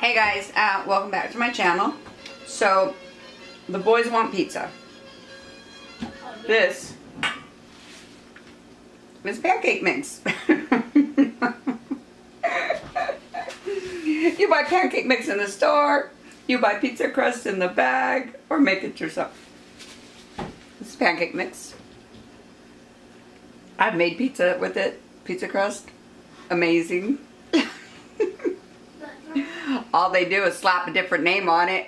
Hey guys, welcome back to my channel. So, the boys want pizza. This is pancake mix. You buy pancake mix in the store, you buy pizza crust in the bag, or make it yourself. This is pancake mix. I've made pizza with it, pizza crust. Amazing. All they do is slap a different name on it.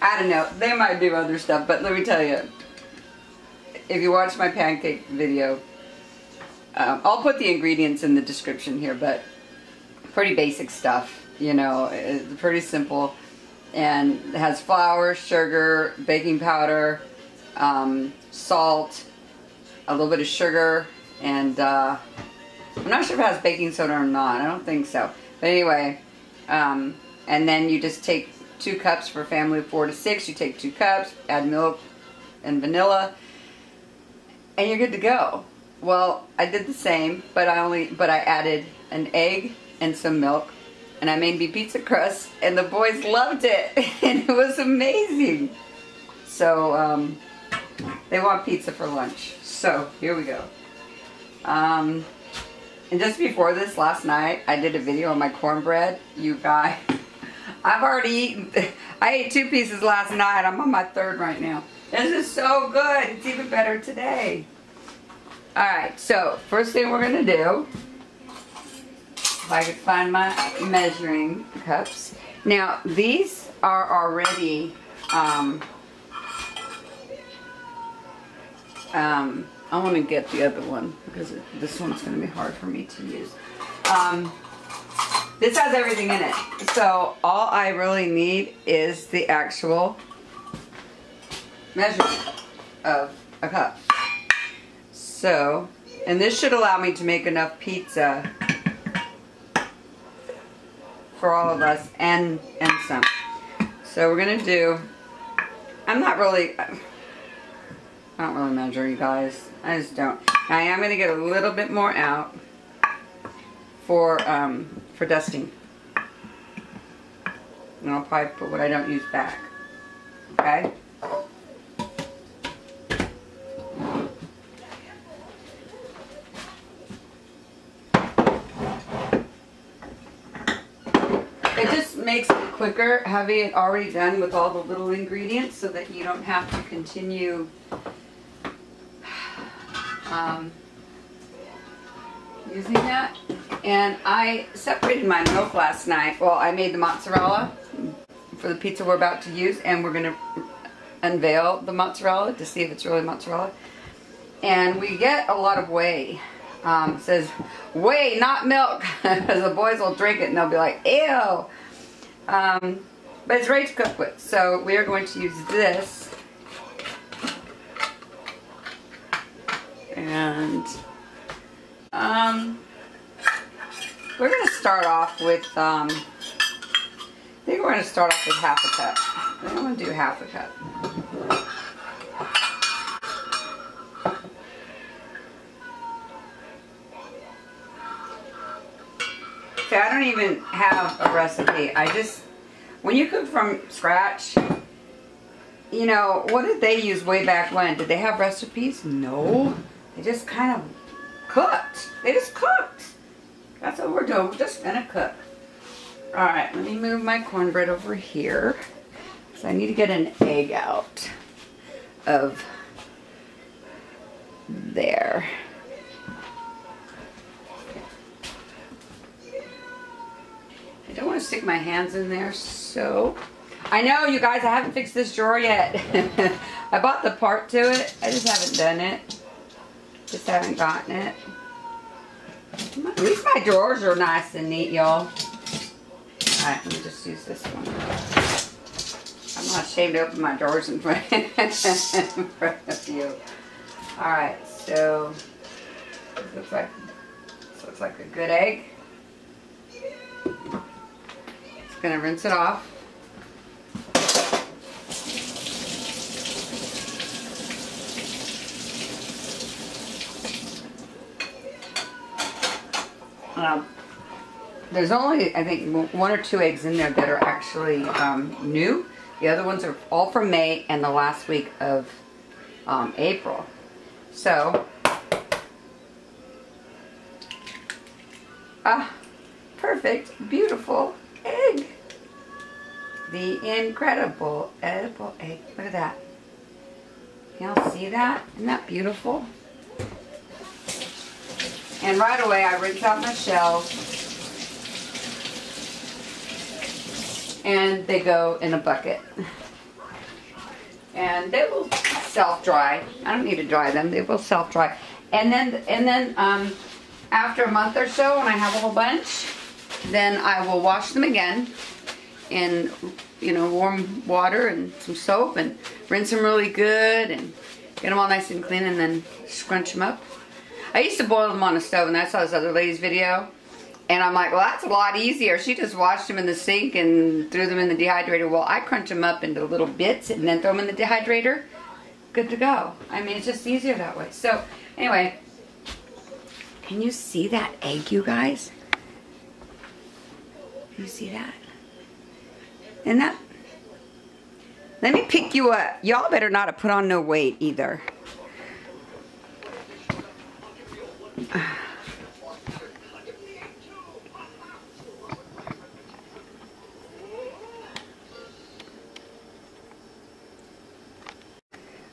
I don't know. They might do other stuff, but let me tell you. If you watch my pancake video, I'll put the ingredients in the description here, but pretty basic stuff. You know, it's pretty simple. And it has flour, sugar, baking powder, salt, a little bit of sugar, and I'm not sure if it has baking soda or not. I don't think so. But anyway, and then you just take 2 cups for a family of 4 to 6. You take 2 cups, add milk and vanilla, and you're good to go. Well, I did the same, but I added an egg and some milk, and I made me pizza crust, and the boys loved it, and it was amazing. So they want pizza for lunch. So here we go. And just before this, last night, I did a video on my cornbread. You guys, I've already eaten. I ate 2 pieces last night. I'm on my 3rd right now. This is so good. It's even better today. Alright, so first thing we're going to do, if I could find my measuring cups. Now, these are already, I want to get the other one because this one's going to be hard for me to use. This has everything in it. So all I really need is the actual measurement of a cup. So, and this should allow me to make enough pizza for all of us and some. So we're going to do, I don't really measure, you guys. I just don't. I am going to get a little bit more out for dusting. And I'll probably put what I don't use back. Okay? It just makes it quicker having it already done with all the little ingredients so that you don't have to continue using that. And I separated my milk last night. Well, I made the mozzarella for the pizza we're about to use, and we're going to unveil the mozzarella to see if it's really mozzarella. And we get a lot of whey. It says whey, not milk, because the boys will drink it and they'll be like, ew. But it's ready to cook with, so we are going to use this. And we're going to start off with, I think we're going to start off with half a cup. I think I'm going to do half a cup. See, I don't even have a recipe. I just, when you cook from scratch, you know, what did they use way back when? Did they have recipes? No. They just kind of cooked. They just cooked. That's what we're doing. We're just going to cook. Alright, let me move my cornbread over here. So I need to get an egg out of there. I don't want to stick my hands in there, so... I know, you guys, I haven't fixed this drawer yet. I bought the part to it. I just haven't done it. Just haven't gotten it. At least my drawers are nice and neat, y'all. Alright, let me just use this one. I'm not ashamed to open my drawers in front of you. Alright, so this looks like a good egg. Just gonna rinse it off. there's only, I think, 1 or 2 eggs in there that are actually new. The other ones are all from May and the last week of April. So, perfect, beautiful egg. The incredible edible egg. Look at that. Can y'all see that? Isn't that beautiful? And right away I rinse out my shells. And they go in a bucket. And they will self-dry. I don't need to dry them. They will self-dry. And then after a month or so, when I have a whole bunch, then I will wash them again in, you know, warm water and some soap and rinse them really good and get them all nice and clean and then scrunch them up. I used to boil them on the stove, and I saw this other lady's video. And I'm like, well, that's a lot easier. She just washed them in the sink and threw them in the dehydrator. Well, I crunch them up into little bits and then throw them in the dehydrator. Good to go. I mean, it's just easier that way. So, anyway, can you see that egg, you guys? Can you see that? Isn't that? Let me pick you up. Y'all better not have put on no weight either.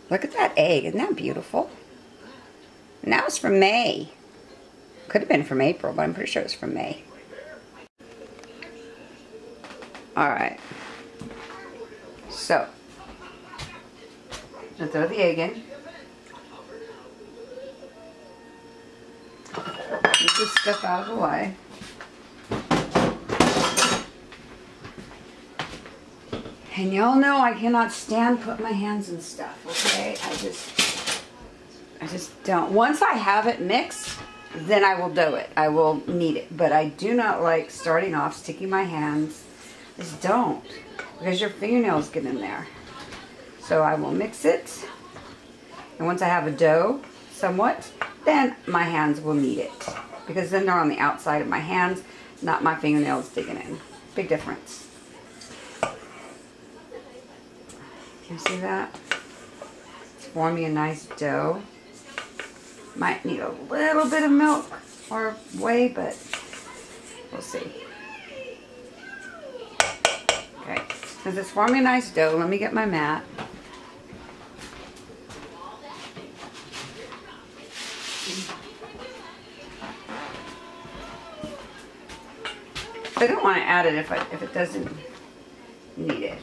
Look at that egg. Isn't that beautiful? And that was from May. Could have been from April, but I'm pretty sure it's from May. Alright. So, I'll throw the egg in. Move this stuff out of the way. And y'all know I cannot stand putting my hands in stuff, okay? I just don't. Once I have it mixed, then I will do it. I will knead it. But I do not like starting off sticking my hands. Just don't. Because your fingernails get in there. So I will mix it. And once I have a dough, somewhat, then my hands will knead it. Because then they're on the outside of my hands, not my fingernails digging in. Big difference. Can you see that? It's forming a nice dough. Might need a little bit of milk or whey, but we'll see. Okay, since it's forming a nice dough, let me get my mat. I don't want to add it if it doesn't need it.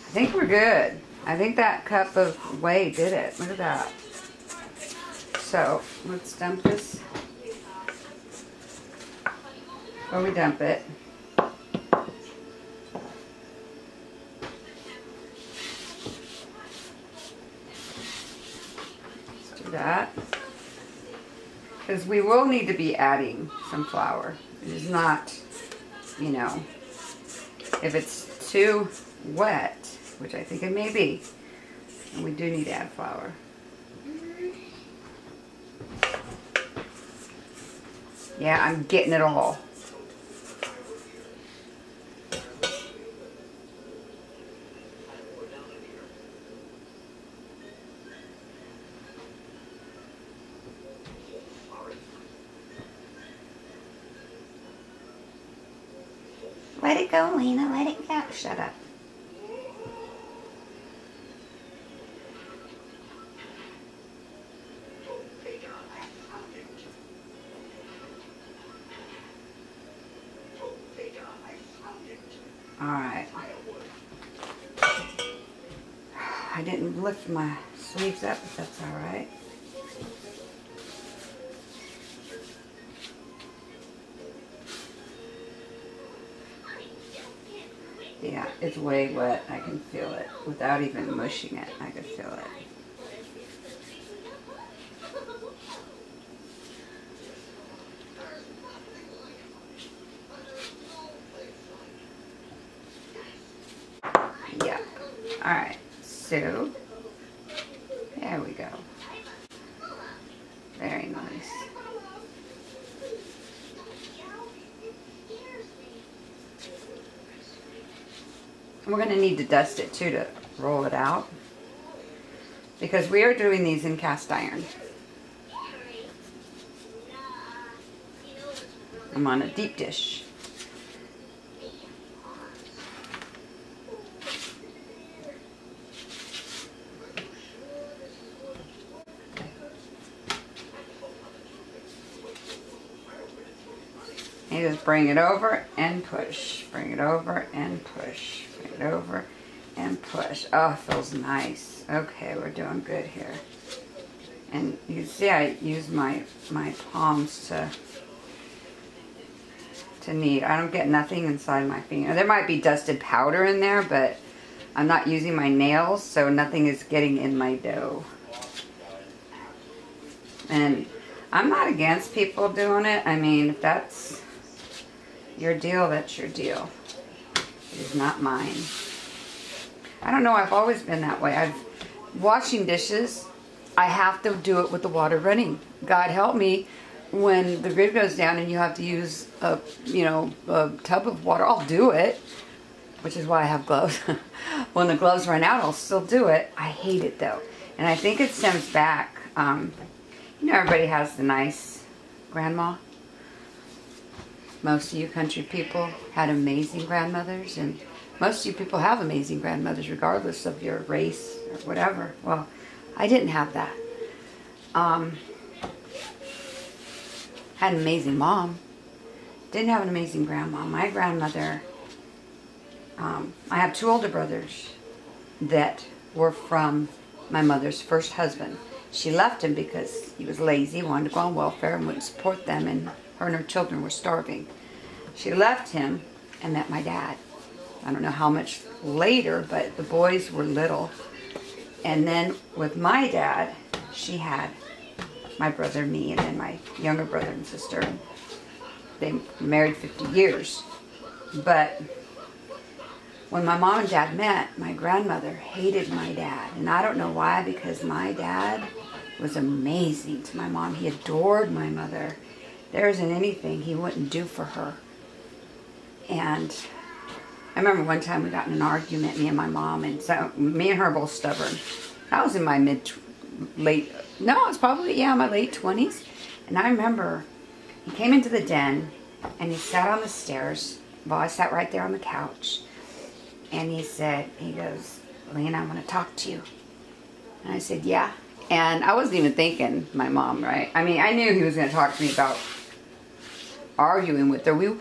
I think we're good. I think that cup of whey did it. Look at that. So, let's dump this. Or we dump it. Let's do that. Because we will need to be adding some flour. It is not, you know, if it's too wet, which I think it may be, and we do need to add flour. Yeah, I'm getting it all. Let it go, Lena, let it go. Shut up. Alright. I didn't lift my sleeves up, but that's alright. Yeah, it's way wet. I can feel it. Without even mushing it, I can feel it. Yeah. Alright, so We're going to need to dust it too to roll it out, because we are doing these in cast iron. I'm on a deep dish. You just bring it over and push. Bring it over and push. Bring it over and push. Oh, it feels nice. Okay, we're doing good here. And you see I use my palms to knead. I don't get nothing inside my finger. There might be dusted powder in there, but I'm not using my nails, so nothing is getting in my dough. And I'm not against people doing it. I mean, if that's your deal, that's your deal. It is not mine. I don't know, I've always been that way. Washing dishes, I have to do it with the water running. God help me, when the grid goes down and you have to use a tub of water, I'll do it, which is why I have gloves. When the gloves run out, I'll still do it. I hate it though. And I think it stems back. Everybody has the nice grandma. Most of you country people had amazing grandmothers, and most of you people have amazing grandmothers regardless of your race or whatever. Well, I didn't have that. Had an amazing mom. Didn't have an amazing grandma. My grandmother, I have 2 older brothers that were from my mother's first husband. She left him because he was lazy, wanted to go on welfare, and wouldn't support them, and her and her children were starving. She left him and met my dad. I don't know how much later, but the boys were little. And then with my dad, she had my brother, me, and then my younger brother and sister. They married 50 years. But when my mom and dad met, my grandmother hated my dad. And I don't know why, because my dad was amazing to my mom. He adored my mother. There isn't anything he wouldn't do for her. And I remember one time we got in an argument, me and my mom, and so me and her were both stubborn. I was in my my late 20s. And I remember he came into the den and he sat on the stairs while I sat right there on the couch. And he goes, "Lena, I want to talk to you." And I said, "Yeah." And I wasn't even thinking my mom, right? I mean, I knew he was going to talk to me about arguing with her. We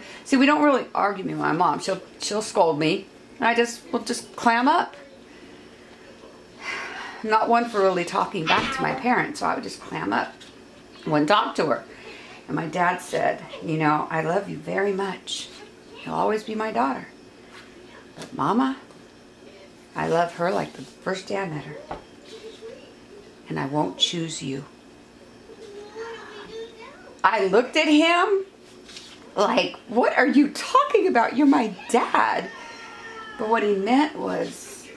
don't really argue with my mom. She'll scold me, and we'll just clam up. I'm not one for really talking back to my parents, so I would just clam up. Wouldn't talk to her. And my dad said, "I love you very much. You'll always be my daughter. But Mama, I love her like the first day I met her. And I won't choose you." I looked at him like, "What are you talking about? You're my dad." But what he meant was,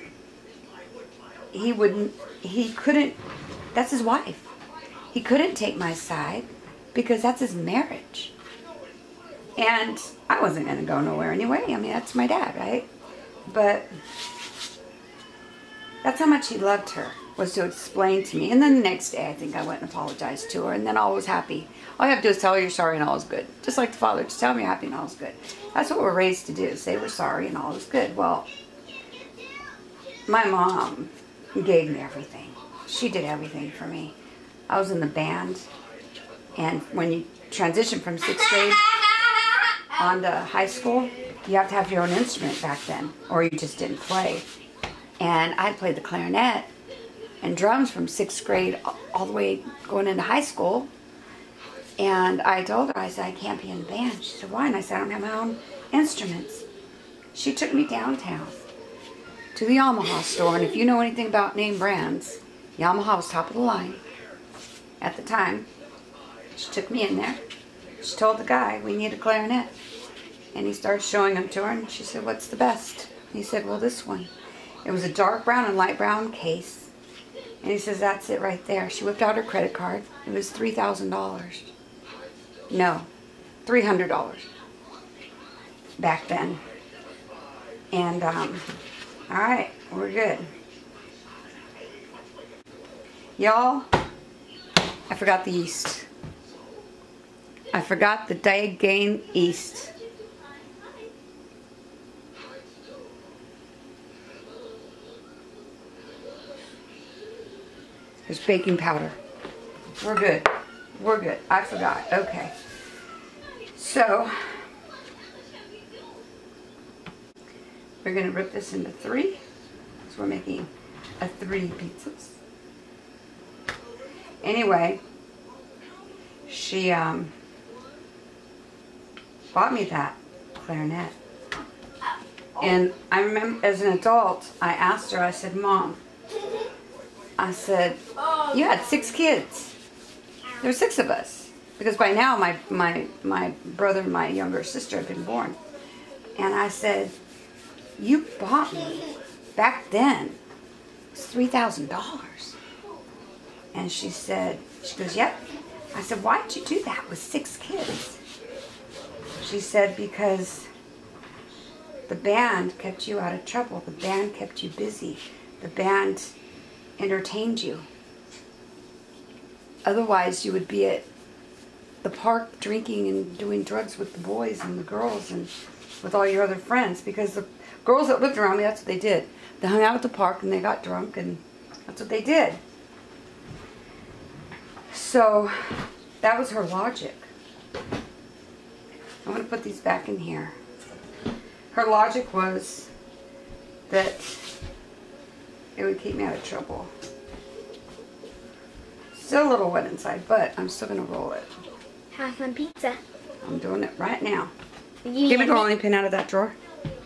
he couldn't, that's his wife. He couldn't take my side because that's his marriage. And I wasn't going to go nowhere anyway. I mean, that's my dad, right? But that's how much he loved her, was to explain to me. And then the next day, I think I went and apologized to her, and then all was happy. All you have to do is tell her you're sorry and all is good. Just like the father, just tell me you're happy and all is good. That's what we're raised to do, say we're sorry and all is good. Well, my mom gave me everything. She did everything for me. I was in the band, and when you transition from 6th grade on to high school, you have to have your own instrument back then, or you just didn't play. And I played the clarinet and drums from 6th grade all the way going into high school. And I told her, I said, "I can't be in the band." She said, "Why?" And I said, "I don't have my own instruments." She took me downtown to the Yamaha store. And if you know anything about name brands, Yamaha was top of the line at the time. She took me in there. She told the guy, "We need a clarinet." And he started showing them to her, and she said, "What's the best?" He said, "Well, this one." It was a dark brown and light brown case. And he says, "That's it right there." She whipped out her credit card. It was $3,000. No, $300 back then. And Alright, we're good. Y'all, I forgot the yeast. I forgot the daggone yeast. There's baking powder. We're good. We're good. I forgot. Okay. So, we're going to rip this into 3. So we're making a 3 pizzas. Anyway, she bought me that clarinet. And I remember as an adult, I asked her, I said, Mom, I said, you had 6 kids. There were 6 of us. Because by now my brother and my younger sister had been born. And I said, you bought me, back then, it was $3,000. And she goes, yep. I said, why did you do that with 6 kids? She said, because the band kept you out of trouble. The band kept you busy. The band entertained you. Otherwise, you would be at the park drinking and doing drugs with the boys and the girls and with all your other friends. Because the girls that lived around me, that's what they did. They hung out at the park and they got drunk, and that's what they did. So that was her logic. I'm going to put these back in here. Her logic was that it would keep me out of trouble. Still a little wet inside, but I'm still going to roll it. Have some pizza. I'm doing it right now. Give me the rolling pin out of that drawer.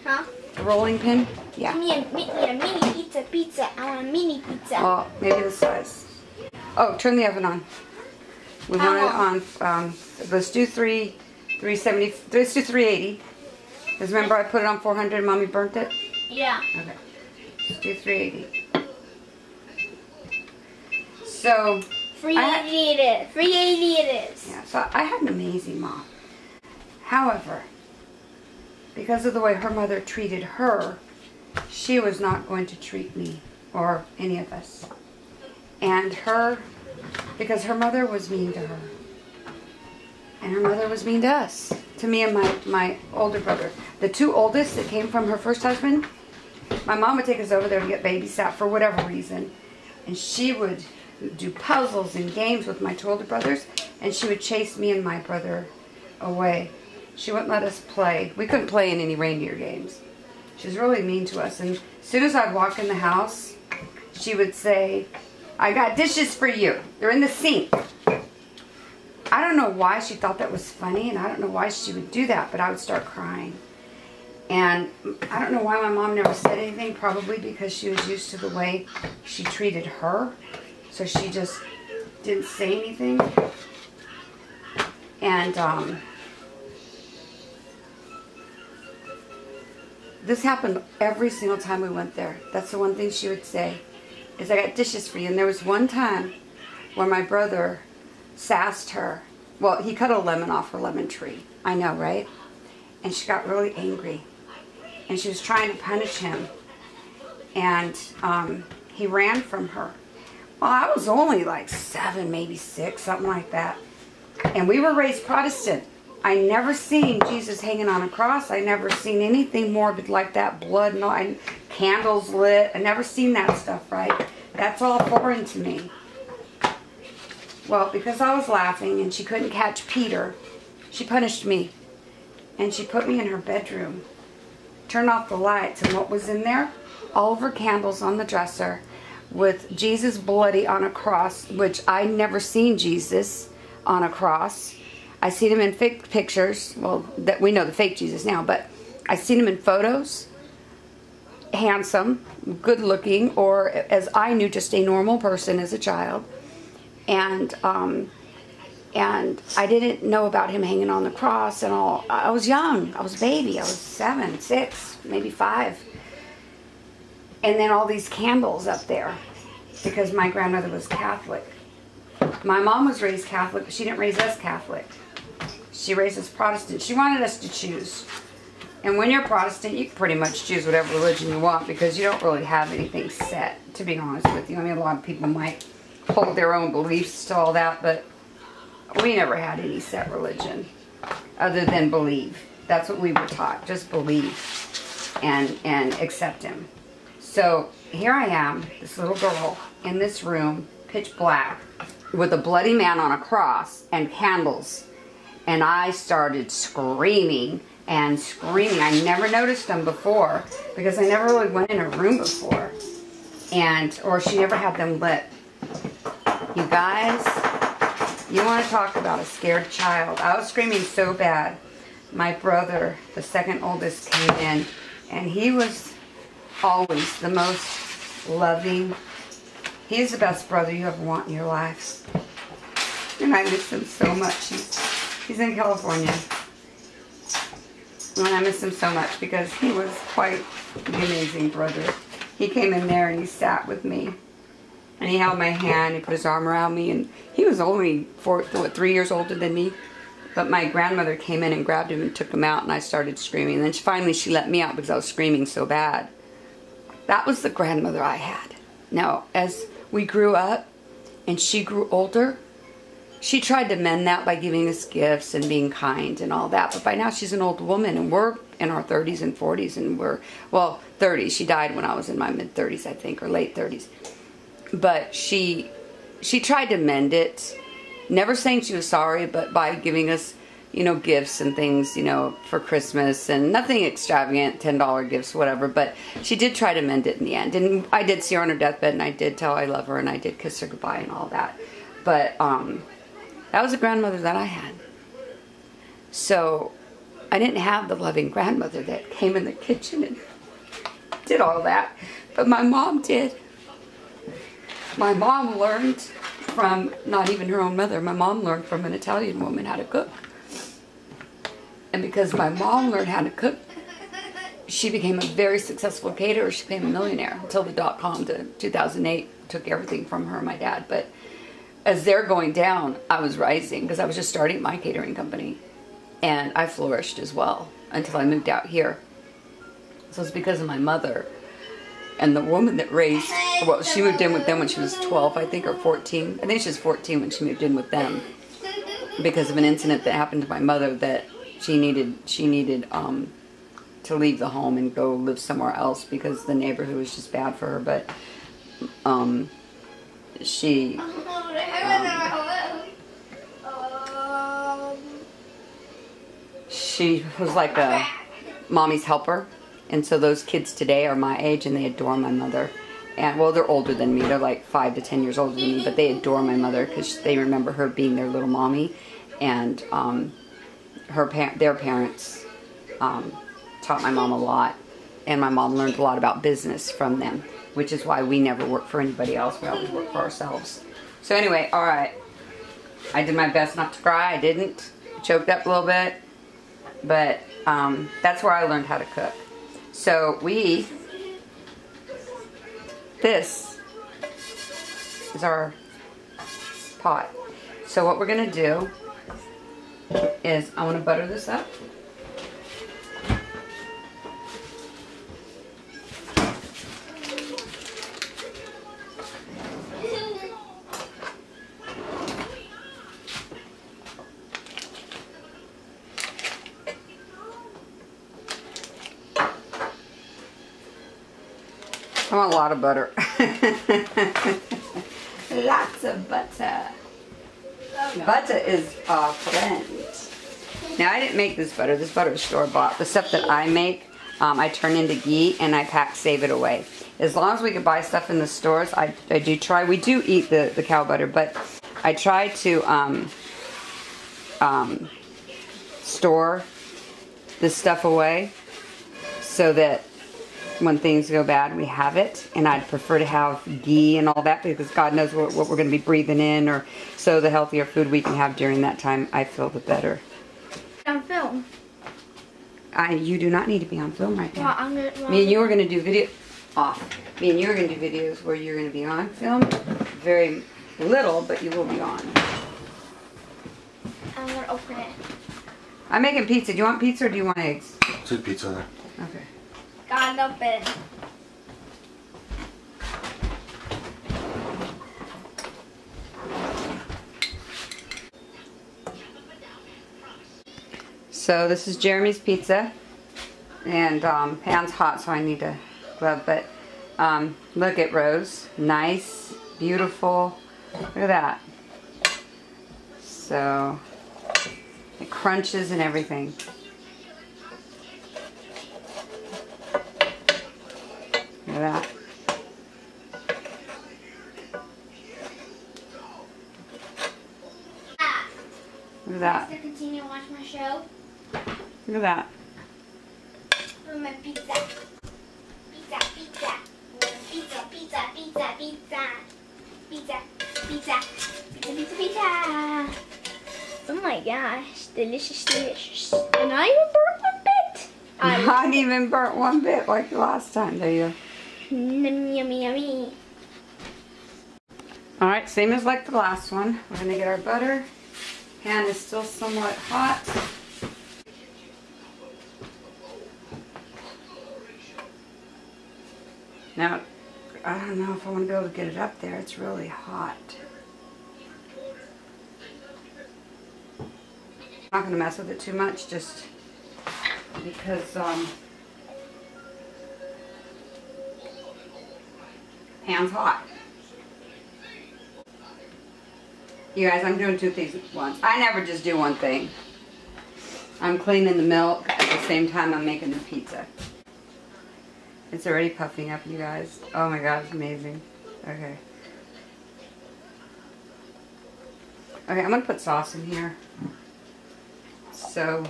Huh? The rolling pin? Yeah. Give me a mini pizza. I want a mini pizza. Oh, maybe the size. Oh, turn the oven on. We want it on, let's do 370, let's do 380. Because remember I put it on 400 and Mommy burnt it? Yeah. Okay. Let's do 380. So, 380 it is. 380 it is. Yeah, so I had an amazing mom. However, because of the way her mother treated her, she was not going to treat me or any of us. And because her mother was mean to her. And her mother was mean to us. To me and my older brother. The 2 oldest that came from her first husband, my mom would take us over there to get babysat for whatever reason. And she would do puzzles and games with my 2 older brothers. And she would chase me and my brother away. She wouldn't let us play. We couldn't play in any reindeer games. She was really mean to us. And as soon as I'd walk in the house, she would say, I got dishes for you. They're in the sink. I don't know why she thought that was funny, and I don't know why she would do that, but I would start crying. And I don't know why my mom never said anything, probably because she was used to the way she treated her. So she just didn't say anything. And this happened every single time we went there. That's the one thing she would say, is I got dishes for you. And there was one time where my brother sassed her. Well, he cut a lemon off her lemon tree. I know, right? And she got really angry. And she was trying to punish him. And he ran from her. Well, I was only like 7, maybe 6, something like that. And we were raised Protestant. I never seen Jesus hanging on a cross. I never seen anything morbid like that. Blood and candles lit. I never seen that stuff, right? That's all foreign to me. Well, because I was laughing and she couldn't catch Peter, she punished me. And she put me in her bedroom, turned off the lights, and what was in there? All of her candles on the dresser with Jesus bloody on a cross, which I never seen Jesus on a cross. I seen him in fake pictures. Well, that we know the fake Jesus now, but I seen him in photos. Handsome, good looking, or as I knew, just a normal person as a child. And I didn't know about him hanging on the cross and all. I was young. I was a baby. I was 7, 6, maybe 5. And then all these candles up there because my grandmother was Catholic. My mom was raised Catholic, but she didn't raise us Catholic. She raised us Protestant. She wanted us to choose. And when you're Protestant, you can pretty much choose whatever religion you want because you don't really have anything set, to be honest with you. I mean, a lot of people might hold their own beliefs to all that, but we never had any set religion other than believe. That's what we were taught, just believe and accept Him. So here I am, this little girl in this room, pitch black, with a bloody man on a cross and candles. And I started screaming and screaming. I never noticed them before because I never really went in her room before. Or she never had them lit. You guys, you want to talk about a scared child. I was screaming so bad. My brother, the second oldest, came in, and he was always the most loving. He's the best brother you ever want in your life. And I miss him so much. He's in California. And I miss him so much because he was quite an amazing brother. He came in there and he sat with me. And he held my hand, he put his arm around me, and he was only 3 years older than me. But my grandmother came in and grabbed him and took him out, and I started screaming. And then finally she let me out because I was screaming so bad. That was the grandmother I had. Now, as we grew up and she grew older, she tried to mend that by giving us gifts and being kind and all that. But by now she's an old woman, and we're in our 30s and 40s, and well, 30s. She died when I was in my mid-30s, I think, or late 30s. But she tried to mend it, never saying she was sorry, but by giving us, gifts and things, for Christmas, and nothing extravagant, $10 gifts, whatever. But she did try to mend it in the end. And I did see her on her deathbed, and I did tell her I love her, and I did kiss her goodbye and all that. But that was the grandmother that I had. So I didn't have the loving grandmother that came in the kitchen and did all that. But my mom did. My mom learned from not even her own mother. My mom learned from an Italian woman how to cook. And because my mom learned how to cook, she became a very successful caterer. She became a millionaire until the dot-com to 2008 took everything from her and my dad. But as they're going down, I was rising because I was just starting my catering company. And I flourished as well until I moved out here. So it's because of my mother. And the woman that raised, well, she moved in with them when she was 12, I think, or 14. I think she was 14 when she moved in with them because of an incident that happened to my mother that she needed to leave the home and go live somewhere else because the neighborhood was just bad for her. But she was like a mommy's helper. And so those kids today are my age, and they adore my mother. And well, they're older than me. They're like 5 to 10 years older than me, but they adore my mother because they remember her being their little mommy. And their parents taught my mom a lot, and my mom learned a lot about business from them, which is why we never worked for anybody else. We always worked for ourselves. So anyway, all right. I did my best not to cry. I didn't. Choked up a little bit, but that's where I learned how to cook. So this is our pot. So what we're going to do is I want to butter this up. I want a lot of butter. Lots of butter. Butter is our friend. Now, I didn't make this butter. This butter is store-bought. The stuff that I make, I turn into ghee and I save it away. As long as we can buy stuff in the stores, I do try. We do eat the cow butter, but I try to store this stuff away so that when things go bad, we have it. And I'd prefer to have ghee and all that because God knows what we're going to be breathing in, or so the healthier food we can have during that time, I feel the better. On film. You do not need to be on film right now. Well, Me and you are going to do video off. Me and you are going to do videos where you're going to be on film. Very little, but you will be on. I'm going to open it. I'm making pizza. Do you want pizza or do you want eggs? Two pizza there. Okay. Got it open. So this is Jeremy's pizza, and pan's hot, so I need to glove. But look at Rose, nice, beautiful. Look at that. So it crunches and everything. Look at that. Look at that. To continue to watch my show. Look at that. For my pizza. Pizza, pizza. Pizza, pizza, pizza, pizza. Pizza, pizza. Pizza, pizza, pizza. Oh my gosh. Delicious, delicious. And I even burnt one bit. Not even burnt one bit like the last time. There you go. Yummy, yummy, yummy. Alright, same as like the last one. We're going to get our butter. Pan is still somewhat hot. Now, I don't know if I want to be able to get it up there. It's really hot. I'm not going to mess with it too much just because pan's hot. You guys, I'm doing two things at once. I never just do one thing. I'm cleaning the milk at the same time I'm making the pizza. It's already puffing up, you guys. Oh my god, it's amazing. Okay. Okay, I'm going to put sauce in here so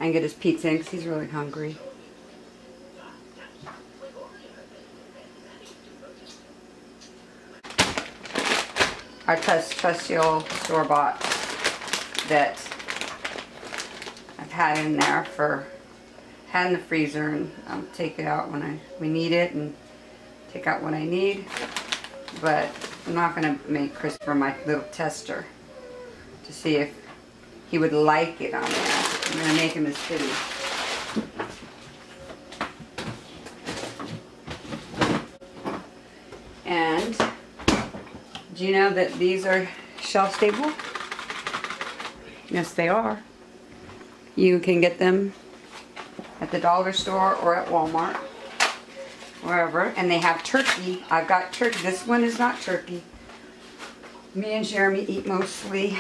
I can get his pizza in because he's really hungry. Our trusty old store-bought that I've had in there had in the freezer, and I'll take it out when we need it and take out what I need. But I'm not going to make Christopher my little tester to see if he would like it on there. I'm going to make him his kitty. And do you know that these are shelf stable? Yes, they are. You can get them at the dollar store or at Walmart, wherever. And they have turkey. I've got turkey. This one is not turkey. Me and Jeremy eat mostly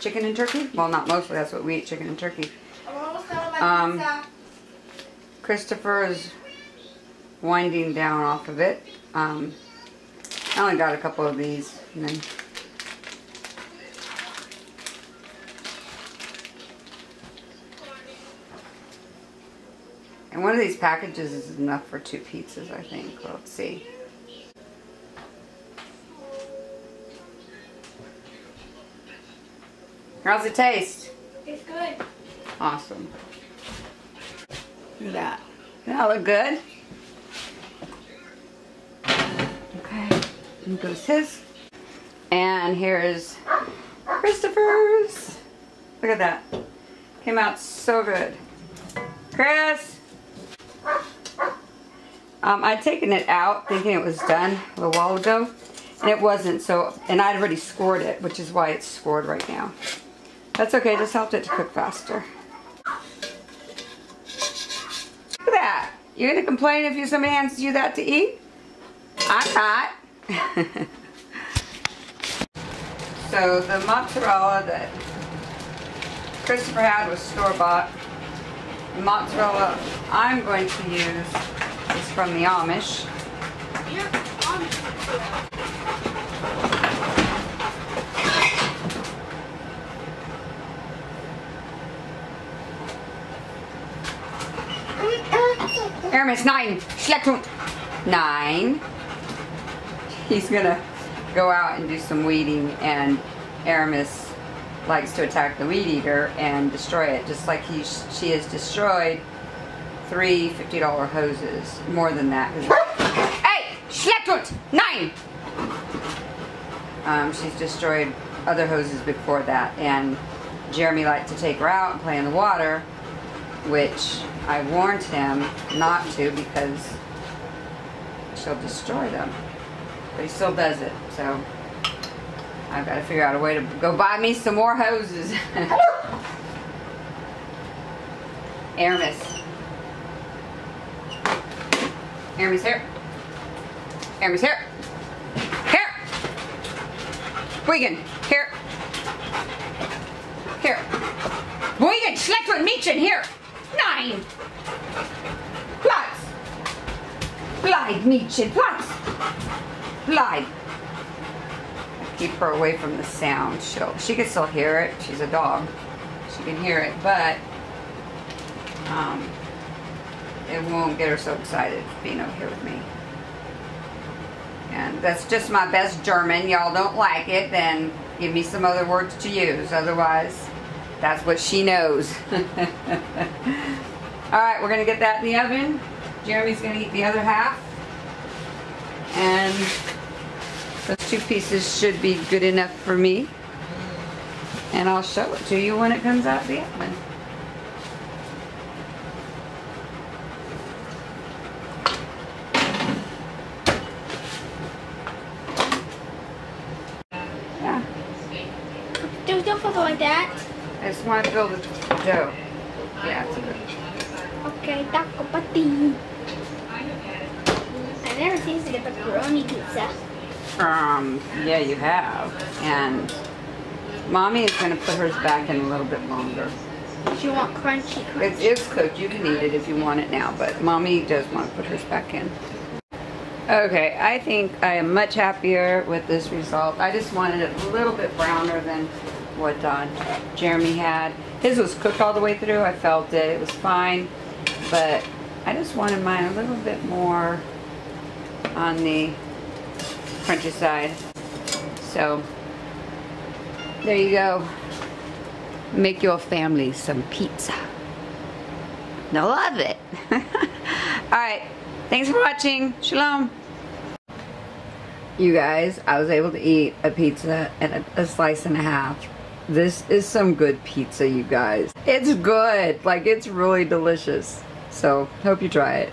chicken and turkey. Well, not mostly. That's what we eat, chicken and turkey. Christopher is winding down off of it. I only got a couple of these, and then one of these packages is enough for 2 pizzas, I think. Let's see. How's it taste? It's good. Awesome. Look at that. Doesn't that look good? Okay. And goes his. And here's Christopher's. Look at that. Came out so good. Chris! I'd taken it out thinking it was done a little while ago. And it wasn't, so, and I'd already scored it, which is why it's scored right now. That's okay, just helped it to cook faster. Look at that. You're gonna complain if somebody hands you that to eat? I'm not. So the mozzarella that Christopher had was store-bought. The mozzarella I'm going to use is from the Amish. Aramis, 9. Schlecht 9. He's gonna go out and do some weeding, and Aramis likes to attack the weed eater and destroy it, just like she has destroyed 3 $50 hoses. More than that. Hey! Schlecht 9! She's destroyed other hoses before that, and Jeremy liked to take her out and play in the water, which I warned him not to because she'll destroy them. But he still does it, so I've got to figure out a way to go buy me some more hoses. Aramis. Aramis, here. Aramis, here. Here. Boygan, here. Here. Boygan, schlecht und Mädchen, here. Nein. Platz. Bleib, Mädchen, Platz. Bleib. Keep her away from the sound. She can still hear it. She's a dog. She can hear it, but it won't get her so excited being over here with me. And that's just my best German. Y'all don't like it, then give me some other words to use. Otherwise, that's what she knows. Alright, we're going to get that in the oven. Jeremy's going to eat the other half. And those 2 pieces should be good enough for me. And I'll show it to you when it comes out of the oven. Yeah. Don't put it like that. I just want to fill the dough. Yeah, it's good. Okay, taco pati. I've never tasted a pepperoni pizza. Yeah, you have. And Mommy is going to put hers back in a little bit longer. You want crunchy. It is cooked. You can eat it if you want it now, but Mommy does want to put hers back in. Okay, I think I am much happier with this result. I just wanted it a little bit browner than what Jeremy had. His was cooked all the way through. I felt it. It was fine, but I just wanted mine a little bit more on the crunchy side. So there you go. Make your family some pizza. They'll love it. Alright, thanks for watching. Shalom. You guys, I was able to eat a pizza and a slice and a half. This is some good pizza, you guys. It's good. Like, it's really delicious. So, hope you try it.